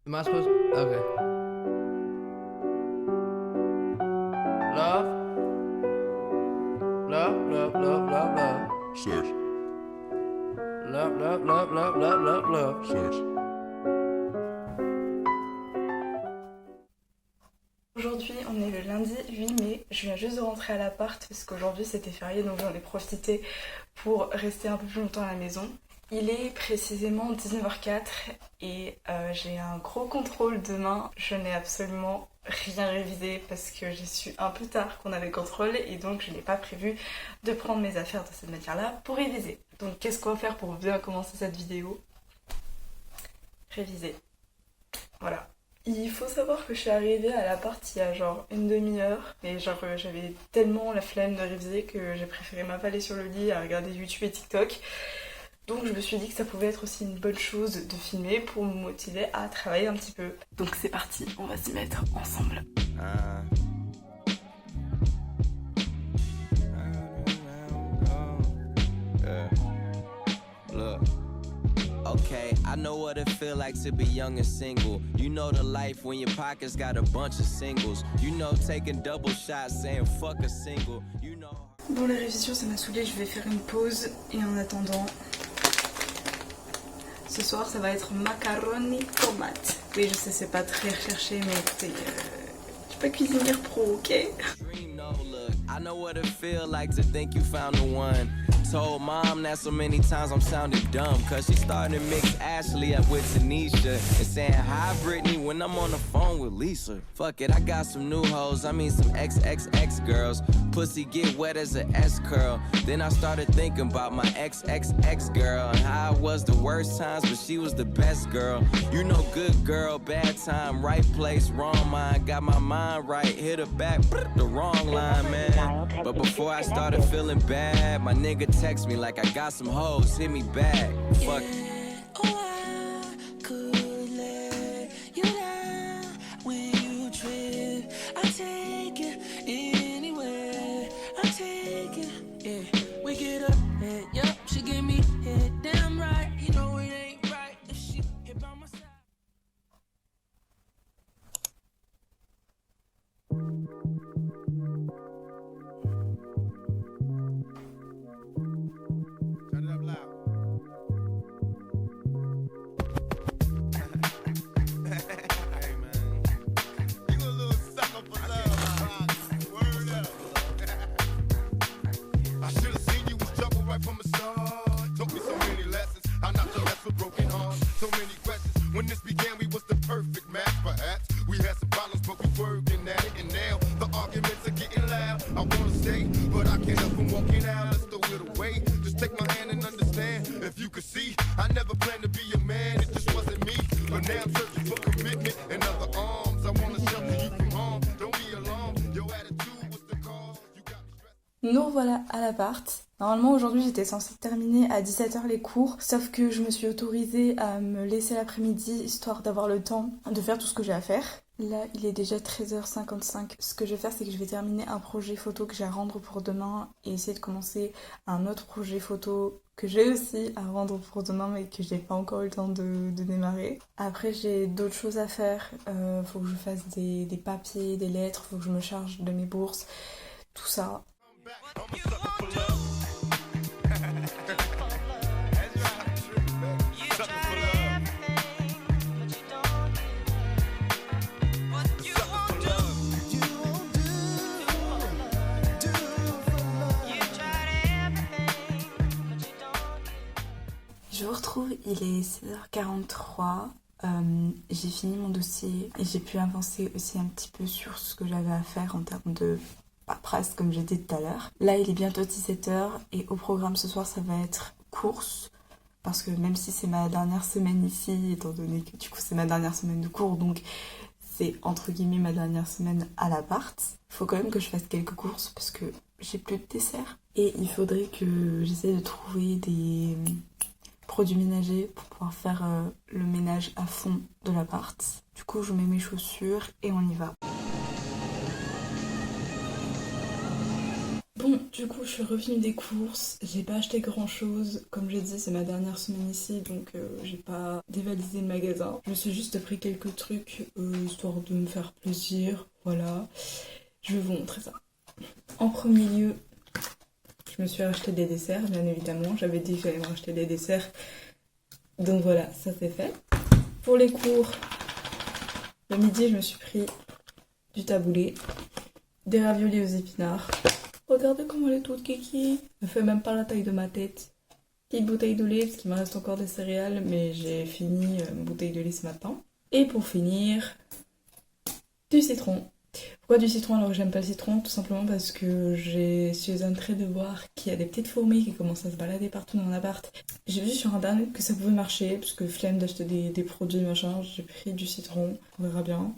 Am I supposed? Okay. Love, love. Sex, Love. sex. Aujourd'hui, on est le lundi 8 mai, je viens juste de rentrer à l'appart parce qu'aujourd'hui c'était férié donc j'en ai profité pour rester un peu plus longtemps à la maison. Il est précisément 19h04 et j'ai un gros contrôle demain. Je n'ai absolument rien révisé parce que j'ai su un peu tard qu'on avait le contrôle et donc je n'ai pas prévu de prendre mes affaires de cette manière-là pour réviser. Donc qu'est-ce qu'on va faire pour bien commencer cette vidéo? Réviser. Voilà. Il faut savoir que je suis arrivée à l'appart il y a genre une demi-heure et genre j'avais tellement la flemme de réviser que j'ai préféré m'avaler sur le lit à regarder YouTube et TikTok. Donc je me suis dit que ça pouvait être aussi une bonne chose de filmer pour me motiver à travailler un petit peu. Donc c'est parti, on va s'y mettre ensemble. Look. Okay, I know what it feel like to be young and single. You know the life when your pockets got a bunch of singles. You know taking double shots saying fuck a single. You know. Bon, les révisions ça m'a saoulée, je vais faire une pause et en attendant, ce soir ça va être macaroni tomate. Oui, je sais, c'est pas très recherché, mais écoutez, je suis pas cuisinière pro, ok? Dream, no, look, I know what it feel like to think you found the one. Told mom that so many times I'm sounding dumb, cause she started to mix Ashley up with Tanisha and saying hi Brittany when I'm on the phone with Lisa. Fuck it, I got some new hoes, I mean some XXX girls. Pussy get wet as an S curl. Then I started thinking about my XXX girl and how it was the worst times, but she was the best girl. You know, good girl, bad time, right place, wrong mind. Got my mind right, hit her back, the wrong line, man. But before I started feeling bad, my nigga text me like I got some hoes, hit me back. Fuck. Turn it up loud. Hey man, you a little sucker for love. Word up. I should have seen you was trouble right from the start. Taught me so many lessons. How not to mess with broken hearts. So many questions. When this began, we was the perfect match. Perhaps we had some problems, but we working at it. And now the arguments are getting loud. I wanna stay, but I can't help from walking out. Let's throw it away. Just take my hand and understand. If you could see, I never planned to be a man. It just wasn't me. But now I'm searching for commitment and other arms. I wanna shelter you from harm. Don't be alarmed. Your attitude was the cause. You got me stressed. Nous voilà à l'appart. Normalement aujourd'hui j'étais censée terminer à 17h les cours, sauf que je me suis autorisée à me laisser l'après-midi histoire d'avoir le temps de faire tout ce que j'ai à faire. Là il est déjà 13h55. Ce que je vais faire c'est que je vais terminer un projet photo que j'ai à rendre pour demain et essayer de commencer un autre projet photo que j'ai aussi à rendre pour demain mais que j'ai pas encore eu le temps de démarrer. Après j'ai d'autres choses à faire, faut que je fasse des papiers, des lettres, faut que je me charge de mes bourses, tout ça. I'm a sucker for love. Sucker for love. Sucker for love. Je vous retrouve, il est 16h43, j'ai fini mon dossier et j'ai pu avancer aussi un petit peu sur ce que j'avais à faire en termes de paperasse comme j'ai dit tout à l'heure. Là il est bientôt 17h et au programme ce soir ça va être course parce que même si c'est ma dernière semaine ici, étant donné que du coup c'est ma dernière semaine de cours donc c'est entre guillemets ma dernière semaine à l'appart, il faut quand même que je fasse quelques courses parce que j'ai plus de dessert et il faudrait que j'essaie de trouver des produits ménagers pour pouvoir faire le ménage à fond de l'appart. Du coup je mets mes chaussures et on y va. Bon, Du coup, je suis revenue des courses. J'ai pas acheté grand chose. Comme j'ai dit, c'est ma dernière semaine ici, donc j'ai pas dévalisé le magasin. Je me suis juste pris quelques trucs histoire de me faire plaisir. Voilà. Je vais vous montrer ça. En premier lieu, je me suis acheté des desserts, bien évidemment. J'avais dit que j'allais me racheter des desserts. Donc voilà, ça c'est fait. Pour les cours, le midi, je me suis pris du taboulé, des raviolis aux épinards. Regardez comment elle est toute kiki. Elle fait même pas la taille de ma tête. Petite bouteille de lait, parce qu'il me reste encore des céréales, mais j'ai fini ma bouteille de lait ce matin. Et pour finir, du citron. Pourquoi du citron alors que j'aime pas le citron? Tout simplement parce que je suis en train de voir qu'il y a des petites fourmis qui commencent à se balader partout dans l'appart. J'ai vu sur internet que ça pouvait marcher, parce que flemme d'acheter des produits machin, j'ai pris du citron, on verra bien.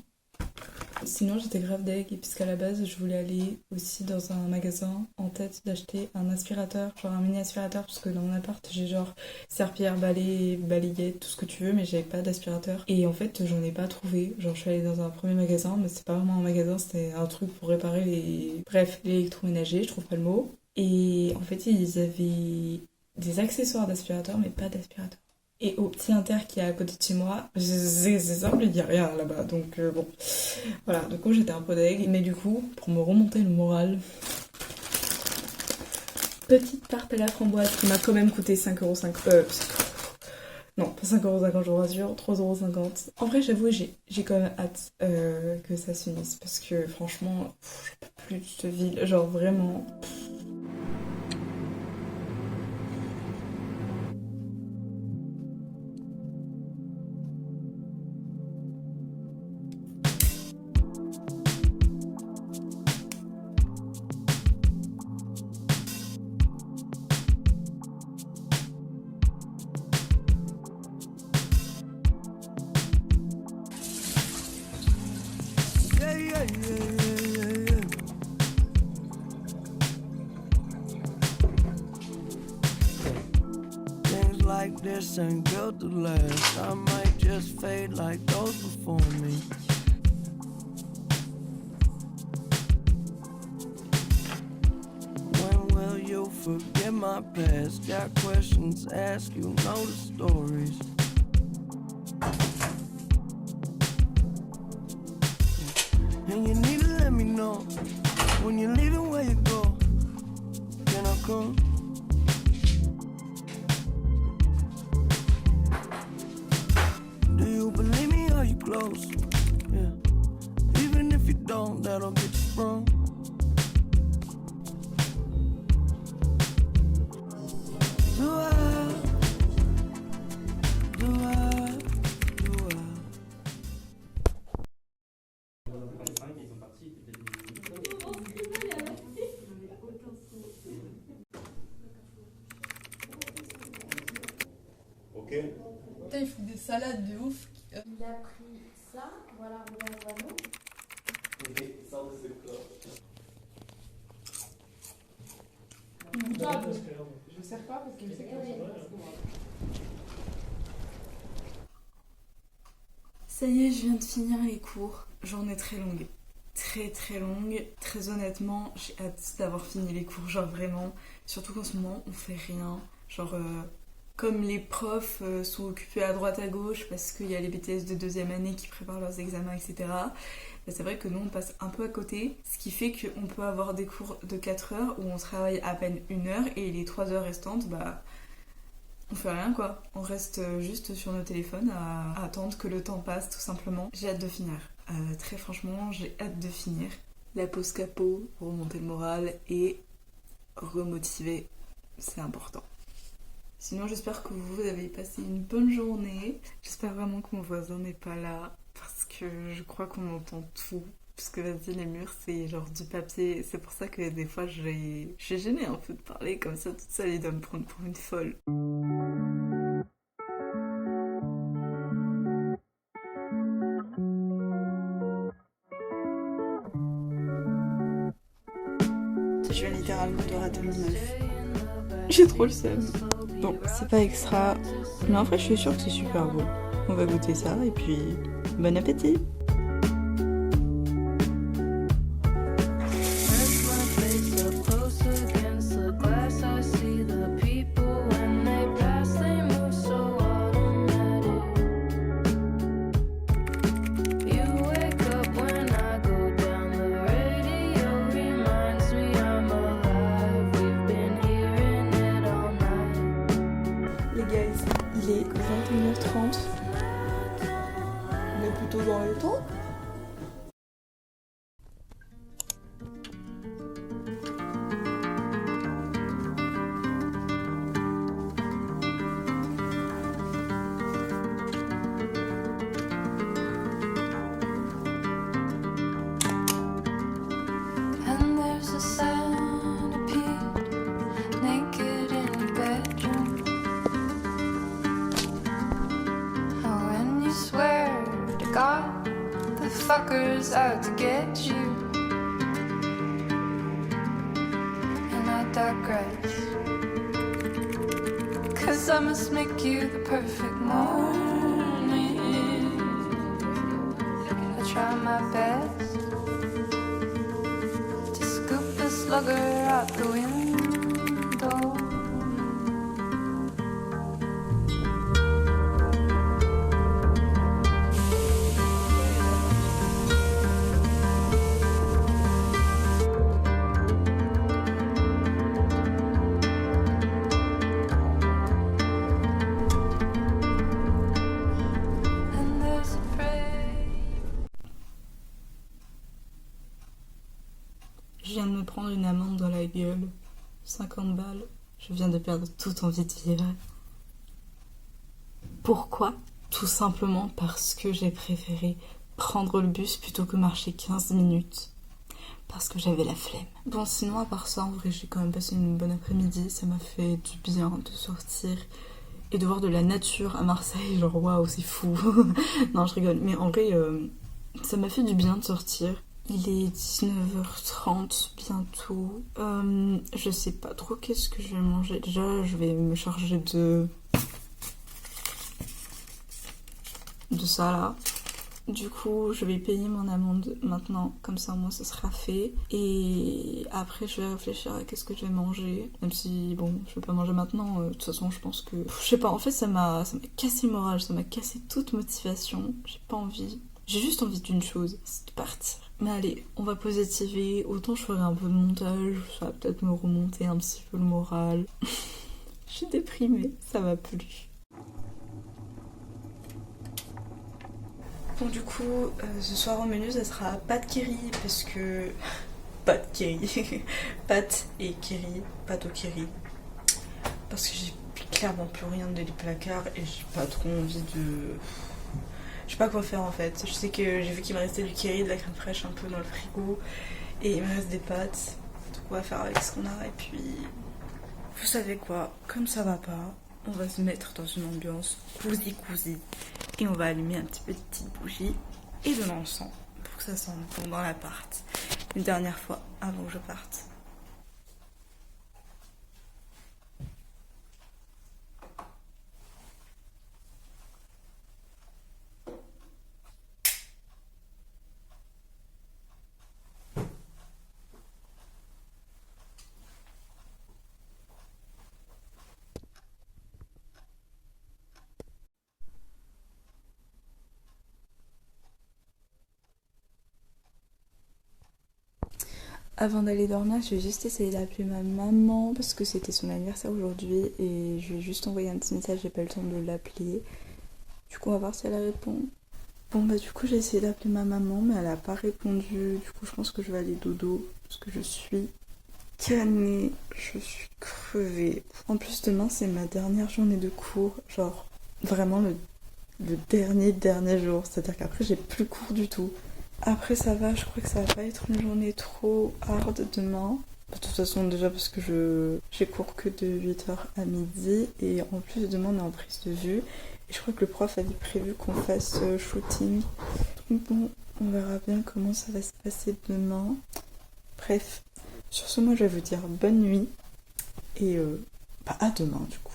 Sinon j'étais grave deg, puisqu'à la base je voulais aller aussi dans un magasin en tête d'acheter un aspirateur, genre un mini aspirateur, parce que dans mon appart j'ai genre serpillère, balai, balayette, tout ce que tu veux, mais j'avais pas d'aspirateur. Et en fait j'en ai pas trouvé, genre je suis allée dans un premier magasin, mais c'est pas vraiment un magasin, c'était un truc pour réparer l'électroménager, je trouve pas le mot. Et en fait ils avaient des accessoires d'aspirateur, mais pas d'aspirateur. Et au petit Inter qui est à côté de chez moi, c'est simple, il n'y a rien là-bas, donc bon. Voilà, du coup j'étais un peu deg, mais du coup, pour me remonter le moral, petite tarte à la framboise qui m'a quand même coûté 5,50€. Non, pas 5,50€, je vous rassure, 3,50€. En vrai, j'avoue, j'ai quand même hâte que ça s'unisse, parce que franchement, je peux plus de cette ville, genre vraiment... Like this ain't built to last. I might just fade like those before me. When will you forget my past? Got questions, ask you know the stories. And you need to let me know when you're leaving, where you go. Can I come? Do you believe me? Are you close? Yeah. Even if you don't, that'll get you sprung. Do I? Ok. Putain, il faut des salades de ouf. Il a pris ça, voilà, regarde nous. Ok, sors de ce corps. Je sers pas parce que je sais que Ça y est, je viens de finir les cours. Journée très longue. Très longue. Très honnêtement, j'ai hâte d'avoir fini les cours. Genre vraiment. Surtout qu'en ce moment, on fait rien. Genre, comme les profs sont occupés à droite à gauche parce qu'il y a les BTS de deuxième année qui préparent leurs examens, etc. Bah, c'est vrai que nous, on passe un peu à côté. Ce qui fait qu'on peut avoir des cours de 4 heures où on travaille à peine 1 heure et les 3 heures restantes, bah... on fait rien quoi, on reste juste sur nos téléphones à attendre que le temps passe tout simplement. J'ai hâte de finir, très franchement j'ai hâte de finir. La pause capot, remonter le moral et remotiver, c'est important. Sinon j'espère que vous avez passé une bonne journée. J'espère vraiment que mon voisin n'est pas là parce que je crois qu'on entend tout. Parce que vas-y, les murs c'est genre du papier, c'est pour ça que des fois j'ai gêné un peu de parler comme ça toute seule et de me prendre pour une folle. Je viens littéralement de rater mon œuf. J'ai trop le seum. Bon, c'est pas extra, mais en vrai je suis sûre que c'est super beau. On va goûter ça et puis bon appétit! Press my face up close against tout dans le temps. And there's a centipede naked in your bedroom. Oh, and you swear to God the fucker's out to get you. And I digress, 'cause I must make you the perfect morning. I try my best to scoop the slugger out the window. And there's a prayer. Je viens de me prendre une amende dans la gueule. 50 balles. Je viens de perdre toute envie de vivre. Pourquoi ? Tout simplement parce que j'ai préféré prendre le bus plutôt que marcher 15 minutes. Parce que j'avais la flemme. Bon, sinon, à part ça, en vrai, j'ai quand même passé une bonne après-midi. Ça m'a fait du bien de sortir et de voir de la nature à Marseille. Genre, waouh, c'est fou. Non, je rigole. Mais en vrai, ça m'a fait du bien de sortir. Il est 19h30 bientôt. Je sais pas trop qu'est-ce que je vais manger. Déjà, je vais me charger de ça là. Du coup, je vais payer mon amende maintenant, comme ça moi ça sera fait. Et après, je vais réfléchir à qu'est-ce que je vais manger. Même si, bon, je vais pas manger maintenant. De toute façon, je pense que... Je sais pas, en fait, ça m'a cassé le moral, ça m'a cassé toute motivation. J'ai pas envie. J'ai juste envie d'une chose, c'est de partir. Mais allez, on va positiver. Autant je ferai un peu de montage, ça va peut-être me remonter un petit peu le moral. Je suis déprimée, ça m'a plu. Bon, du coup, ce soir au menu, ça sera pâte kiri, parce que... Pâte kiri. Pâte et kiri, pâte au kiri. Parce que j'ai clairement plus rien de les placards et j'ai pas trop envie de... Je sais pas quoi faire en fait. Je sais que j'ai vu qu'il me restait du kiri, de la crème fraîche un peu dans le frigo. Et il me reste des pâtes. Donc on va faire avec ce qu'on a. Et puis, vous savez quoi, comme ça va pas, on va se mettre dans une ambiance cosy. Et on va allumer un petit peu de petites bougies et de l'encens pour que ça sente bon dans l'appart. Une dernière fois avant que je parte. Avant d'aller dormir, je vais juste essayer d'appeler ma maman parce que c'était son anniversaire aujourd'hui et je vais juste envoyer un petit message, j'ai pas eu le temps de l'appeler. Du coup, on va voir si elle répond. Bon, bah du coup, j'ai essayé d'appeler ma maman mais elle a pas répondu. Du coup, je pense que je vais aller dodo parce que je suis canée, je suis crevée. En plus, demain, c'est ma dernière journée de cours. Genre, vraiment le dernier jour. C'est-à-dire qu'après, j'ai plus cours du tout. Après ça va, je crois que ça va pas être une journée trop hard demain. De toute façon déjà parce que j'ai cours que de 8h à midi et en plus demain on est en prise de vue. Et je crois que le prof avait prévu qu'on fasse shooting. Donc bon, on verra bien comment ça va se passer demain. Bref, sur ce moi je vais vous dire bonne nuit et à demain du coup.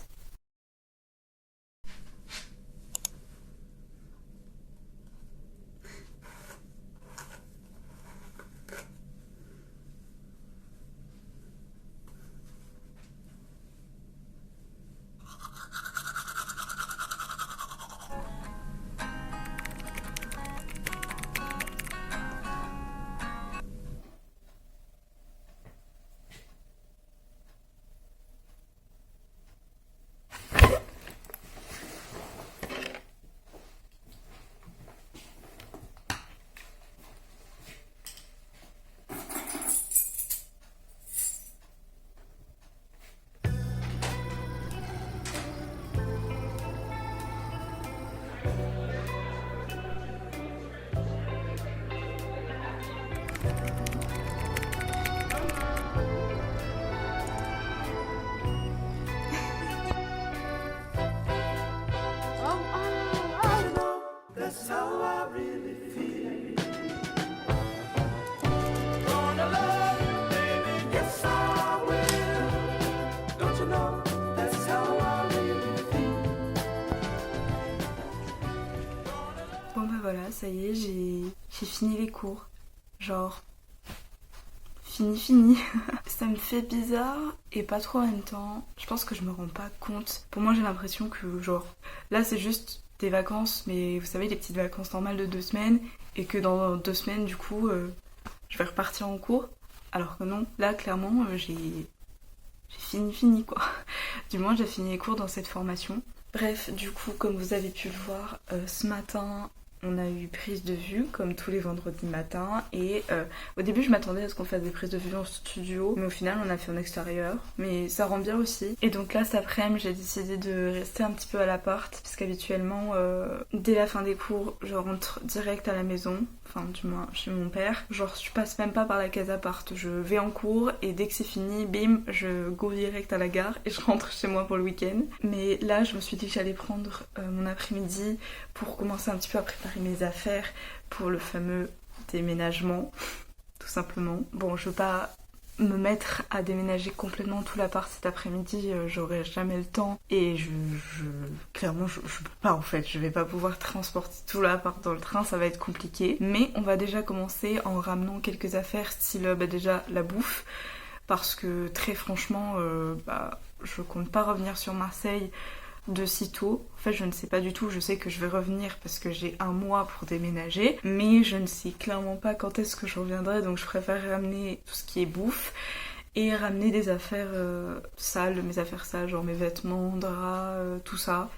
That's how I really feel. Gonna love you, baby, yes I will. Don't you know, that's how I really feel. Bon bah voilà, ça y est, j'ai fini les cours. Genre, fini. Ça me fait bizarre et pas trop en même temps. Je pense que je me rends pas compte. Pour moi j'ai l'impression que genre, là c'est juste des vacances, mais vous savez les petites vacances normales de 2 semaines, et que dans 2 semaines du coup je vais repartir en cours. Alors que non, là clairement j'ai fini quoi. Du moins j'ai fini les cours dans cette formation. Bref, du coup comme vous avez pu le voir, ce matin on a eu prise de vue comme tous les vendredis matins, et au début je m'attendais à ce qu'on fasse des prises de vue en studio, mais au final on a fait en extérieur, mais ça rend bien aussi. Et donc là cet après-midi j'ai décidé de rester un petit peu à l'appart, parce qu'habituellement dès la fin des cours je rentre direct à la maison, enfin du moins chez mon père. Genre je passe même pas par la case appart, je vais en cours et dès que c'est fini, bim, je go direct à la gare et je rentre chez moi pour le week-end. Mais là je me suis dit que j'allais prendre mon après-midi pour commencer un petit peu à préparer mes affaires pour le fameux déménagement, tout simplement. Bon, je veux pas me mettre à déménager complètement tout l'appart cet après-midi, j'aurai jamais le temps, et clairement je peux pas en fait, je vais pas pouvoir transporter tout l'appart dans le train, ça va être compliqué. Mais on va déjà commencer en ramenant quelques affaires, style déjà la bouffe, parce que très franchement je compte pas revenir sur Marseille de sitôt. En fait je ne sais pas du tout, je sais que je vais revenir parce que j'ai 1 mois pour déménager, mais je ne sais clairement pas quand est-ce que je reviendrai, donc je préfère ramener tout ce qui est bouffe et ramener des affaires sales, mes affaires sales, genre mes vêtements, draps, tout ça.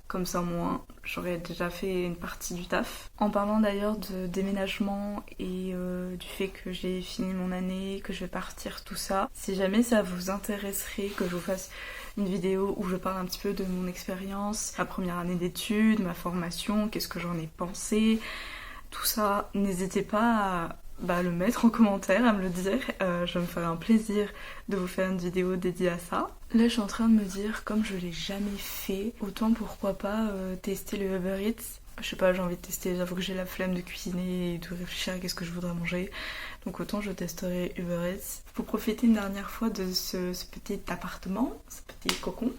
Comme ça au moins j'aurais déjà fait une partie du taf. En parlant d'ailleurs de déménagement et du fait que j'ai fini mon année, que je vais partir, tout ça, si jamais ça vous intéresserait que je vous fasse une vidéo où je parle un petit peu de mon expérience, ma première année d'études, ma formation, qu'est-ce que j'en ai pensé, tout ça, n'hésitez pas à le mettre en commentaire, à me le dire, je me ferai un plaisir de vous faire une vidéo dédiée à ça. Là je suis en train de me dire, comme je l'ai jamais fait, autant pourquoi pas tester le Uber Eats. Je sais pas, j'ai envie de tester, j'avoue que j'ai la flemme de cuisiner et de réfléchir à qu'est-ce que je voudrais manger. Donc autant je testerai Uber Eats. Pour profiter une dernière fois de ce petit appartement, ce petit cocon,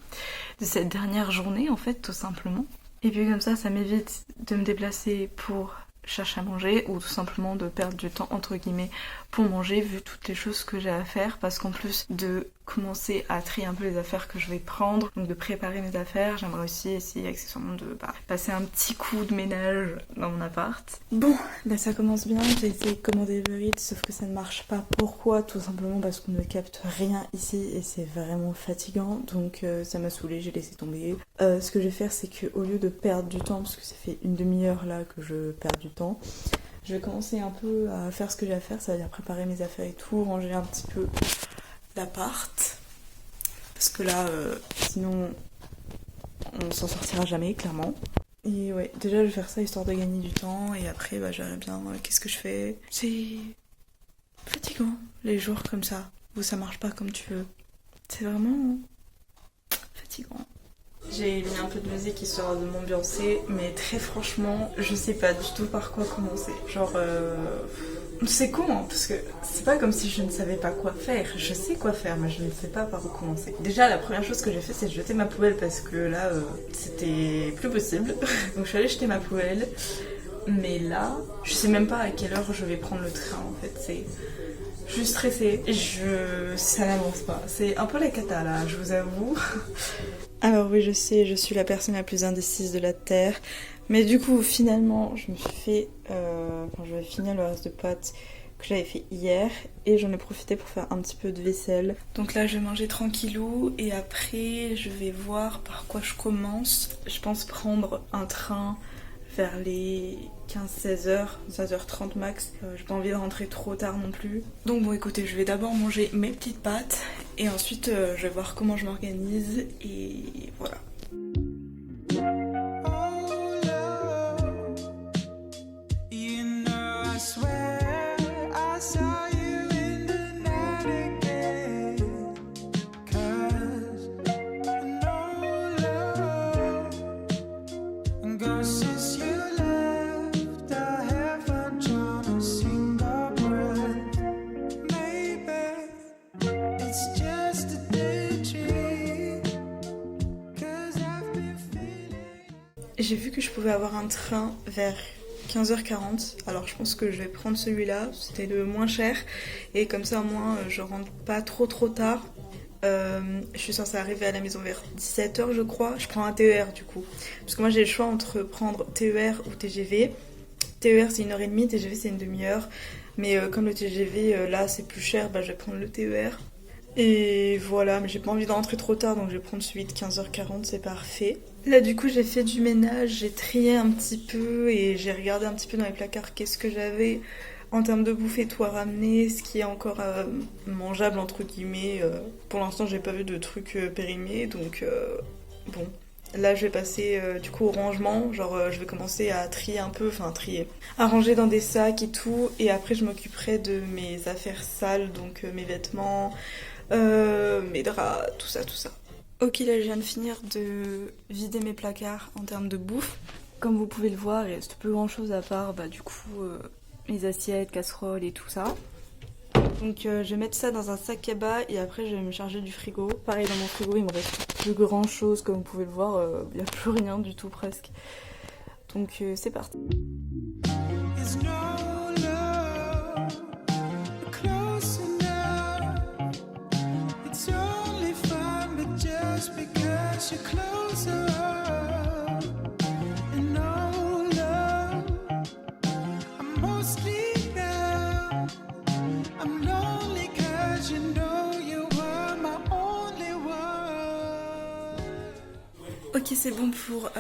de cette dernière journée en fait tout simplement. Et puis comme ça m'évite de me déplacer pour chercher à manger, ou tout simplement de perdre du temps entre guillemets pour manger vu toutes les choses que j'ai à faire, parce qu'en plus de commencer à trier un peu les affaires que je vais prendre, donc de préparer mes affaires, j'aimerais aussi essayer accessoirement de passer un petit coup de ménage dans mon appart. Bon, là ça commence bien, j'ai essayé de commander Uber Eats sauf que ça ne marche pas. Pourquoi? Tout simplement parce qu'on ne capte rien ici et c'est vraiment fatigant, donc ça m'a saoulée, j'ai laissé tomber. Ce que je vais faire c'est qu'au lieu de perdre du temps, parce que ça fait une demi-heure là que je perds du temps, je vais commencer un peu à faire ce que j'ai à faire, ça veut dire préparer mes affaires et tout, ranger un petit peu l'appart, parce que là sinon on s'en sortira jamais clairement. Et ouais, déjà je vais faire ça histoire de gagner du temps, et après je verrai bien qu'est-ce que je fais. C'est fatigant les jours comme ça où ça marche pas comme tu veux, c'est vraiment fatigant. J'ai mis un peu de musique histoire de m'ambiancer, mais très franchement, je sais pas du tout par quoi commencer. Genre, c'est con, hein, parce que c'est pas comme si je ne savais pas quoi faire. Je sais quoi faire, mais je ne sais pas par où commencer. Déjà, la première chose que j'ai fait, c'est de jeter ma poubelle, parce que là, c'était plus possible. Donc je suis allée jeter ma poubelle. Mais là, je sais même pas à quelle heure je vais prendre le train, en fait. C'est... Je suis stressée, ça n'avance pas. C'est un peu la cata là, je vous avoue. Alors oui, je sais, je suis la personne la plus indécise de la Terre. Mais du coup, finalement, je me suis fait... je vais finir le reste de pâtes que j'avais fait hier. Et j'en ai profité pour faire un petit peu de vaisselle. Donc là, je vais manger tranquillou. Et après, je vais voir par quoi je commence. Je pense prendre un train vers les 15-16h, 16h30 max. J'ai pas envie de rentrer trop tard non plus. Donc bon écoutez, je vais d'abord manger mes petites pâtes et ensuite je vais voir comment je m'organise et voilà. You know, I swear I saw j'ai vu que je pouvais avoir un train vers 15h40, alors je pense que je vais prendre celui-là, c'était le moins cher, et comme ça au moins je rentre pas trop tard. Je suis censée arriver à la maison vers 17h je crois, je prends un TER du coup, parce que moi j'ai le choix entre prendre TER ou TGV. TER c'est 1h30, TGV c'est une demi-heure, mais comme le TGV là c'est plus cher, bah je vais prendre le TER. Et voilà, mais j'ai pas envie de rentrer trop tard, donc je vais prendre celui de 15h40, c'est parfait. Là du coup j'ai fait du ménage, j'ai trié un petit peu et j'ai regardé un petit peu dans les placards qu'est-ce que j'avais en termes de bouffe et tout à ramener, ce qui est encore mangeable entre guillemets. Pour l'instant j'ai pas vu de trucs périmés, donc bon. Là je vais passer du coup au rangement, genre je vais commencer à trier un peu, à ranger dans des sacs et tout, et après je m'occuperai de mes affaires sales, donc mes vêtements, mes draps, tout ça. Ok, là je viens de finir de vider mes placards en termes de bouffe. Comme vous pouvez le voir, il reste plus grand chose à part du coup les assiettes, casseroles et tout ça. Donc je vais mettre ça dans un sac à bas et après je vais me charger du frigo. Pareil, dans mon frigo il me reste plus grand chose, comme vous pouvez le voir, il n'y a plus rien du tout presque. Donc c'est parti. Ok, c'est bon pour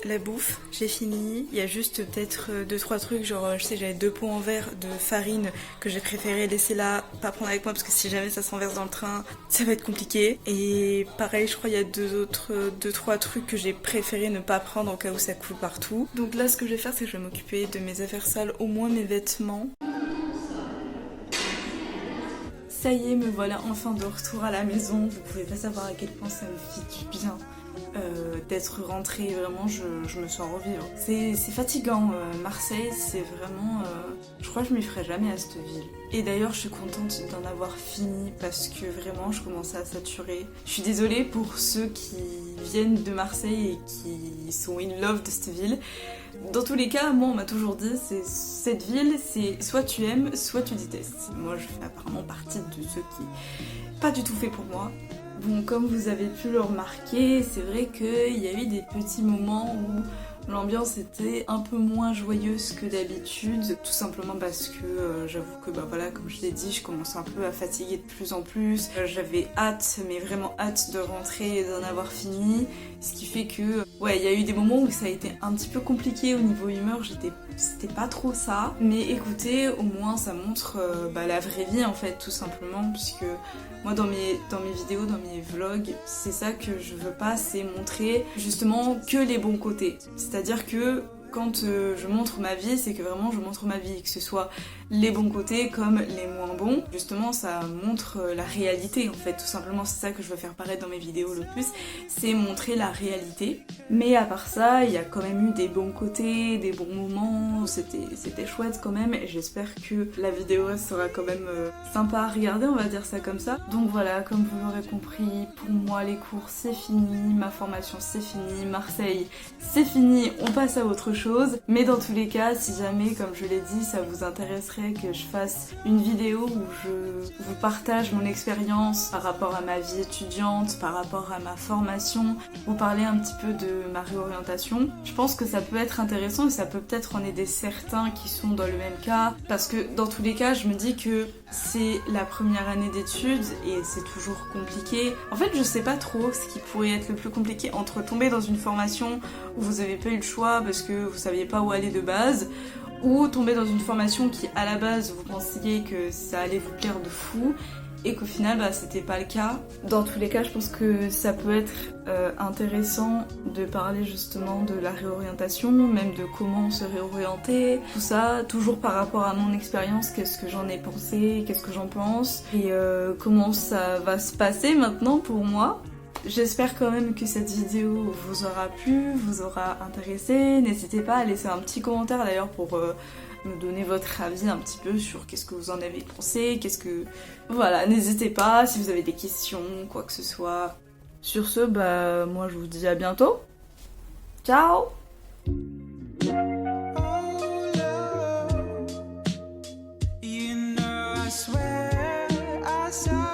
la bouffe, j'ai fini. Il y a juste peut-être 2-3 trucs, genre je sais j'avais 2 pots en verre de farine que j'ai préféré laisser là, pas prendre avec moi parce que si jamais ça se renverse dans le train, ça va être compliqué. Et pareil, je crois il y a 2-3 trucs que j'ai préféré ne pas prendre au cas où ça coule partout. Donc là ce que je vais faire c'est que je vais m'occuper de mes affaires sales, au moins mes vêtements. Ça y est, me voilà enfin de retour à la maison. Vous pouvez pas savoir à quel point ça me fait du bien d'être rentrée. Vraiment, je me sens revivre. C'est fatigant. Marseille, c'est vraiment... je crois que je m'y ferai jamais à cette ville. Et d'ailleurs, je suis contente d'en avoir fini parce que vraiment, je commençais à saturer. Je suis désolée pour ceux qui viennent de Marseille et qui sont in love de cette ville. Dans tous les cas, moi on m'a toujours dit, cette ville, c'est soit tu aimes, soit tu détestes. Moi je fais apparemment partie de ceux qui... pas du tout fait pour moi. Bon, comme vous avez pu le remarquer, c'est vrai qu'il y a eu des petits moments où l'ambiance était un peu moins joyeuse que d'habitude, tout simplement parce que j'avoue que voilà, comme je l'ai dit, je commence un peu à fatiguer de plus en plus. J'avais hâte, mais vraiment hâte de rentrer et d'en avoir fini, ce qui fait que ouais, il y a eu des moments où ça a été un petit peu compliqué au niveau humeur, c'était pas trop ça, mais écoutez, au moins ça montre la vraie vie en fait, tout simplement, puisque moi dans mes vidéos, dans mes vlogs, c'est ça que je veux pas, c'est montrer justement que les bons côtés. C'est-à-dire que quand je montre ma vie, c'est que vraiment je montre ma vie, que ce soit les bons côtés comme les moins bons. Justement, ça montre la réalité en fait, tout simplement, c'est ça que je veux faire paraître dans mes vidéos le plus, c'est montrer la réalité. Mais à part ça, il y a quand même eu des bons côtés, des bons moments, c'était chouette quand même, et j'espère que la vidéo sera quand même sympa à regarder, on va dire ça comme ça. Donc voilà, comme vous l'aurez compris, pour moi les cours c'est fini, ma formation c'est fini, Marseille c'est fini, on passe à autre chose. Mais dans tous les cas, si jamais, comme je l'ai dit, ça vous intéresserait que je fasse une vidéo où je vous partage mon expérience par rapport à ma vie étudiante, par rapport à ma formation, vous parler un petit peu de ma réorientation, je pense que ça peut être intéressant et ça peut peut-être en aider certains qui sont dans le même cas, parce que dans tous les cas, je me dis que c'est la première année d'études et c'est toujours compliqué. En fait, je sais pas trop ce qui pourrait être le plus compliqué entre tomber dans une formation où vous avez pas eu le choix parce que vous saviez pas où aller de base, ou tomber dans une formation qui à la base vous pensiez que ça allait vous plaire de fou et qu'au final c'était pas le cas. Dans tous les cas, je pense que ça peut être intéressant de parler justement de la réorientation, même de comment se réorienter, tout ça, toujours par rapport à mon expérience, qu'est-ce que j'en ai pensé, qu'est-ce que j'en pense, et comment ça va se passer maintenant pour moi. J'espère quand même que cette vidéo vous aura plu, vous aura intéressé. N'hésitez pas à laisser un petit commentaire d'ailleurs pour me donner votre avis un petit peu sur qu'est-ce que vous en avez pensé, Voilà, n'hésitez pas si vous avez des questions, quoi que ce soit. Sur ce, moi je vous dis à bientôt. Ciao! Oh, love, you know I swear I saw